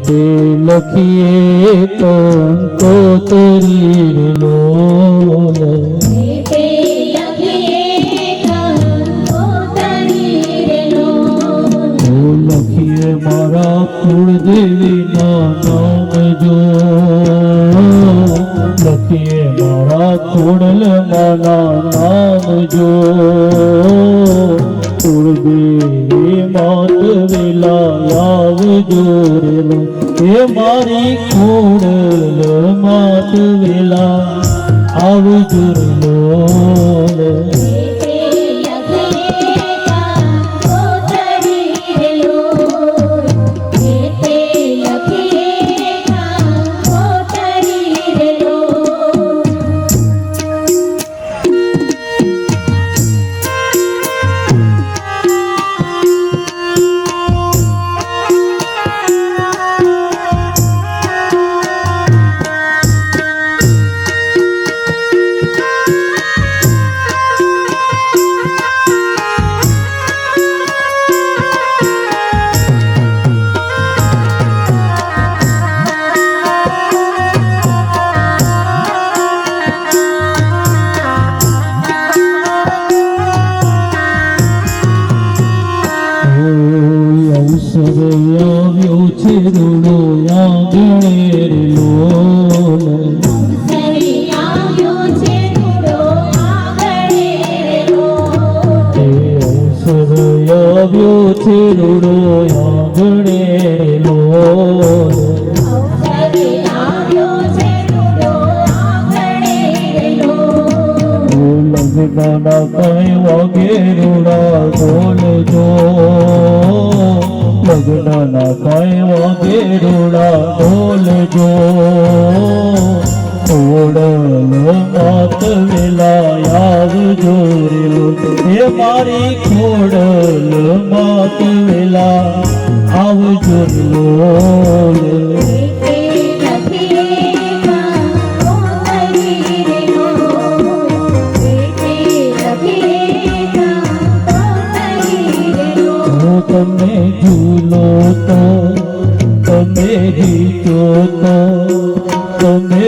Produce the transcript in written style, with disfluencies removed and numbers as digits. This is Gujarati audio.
તે લખીએ કંકોતરી લોલ લખીએ મારા કુળદેવીના નામ જો લખીએ મારા કુળલમાના નામ જો કુળદેવી માત વેલા આવજો રેલો એ મારી કુળલ માત વેલા આવજો રેલો આવ્યો છે રૂડો આંગણે લોલ આવ્યો છે રૂડો આંગણે લોલ લગ્નના કઈ વાગે રૂડા બોલજો લગ્નના કઈ વાગે રૂડા બોલજો ઓળલ માત વેલા આવજો રેલો એ મારી ખોડલ માત વેલા આવજો રેલો તમે ઝૂલો તો તમે જીતો તો તમે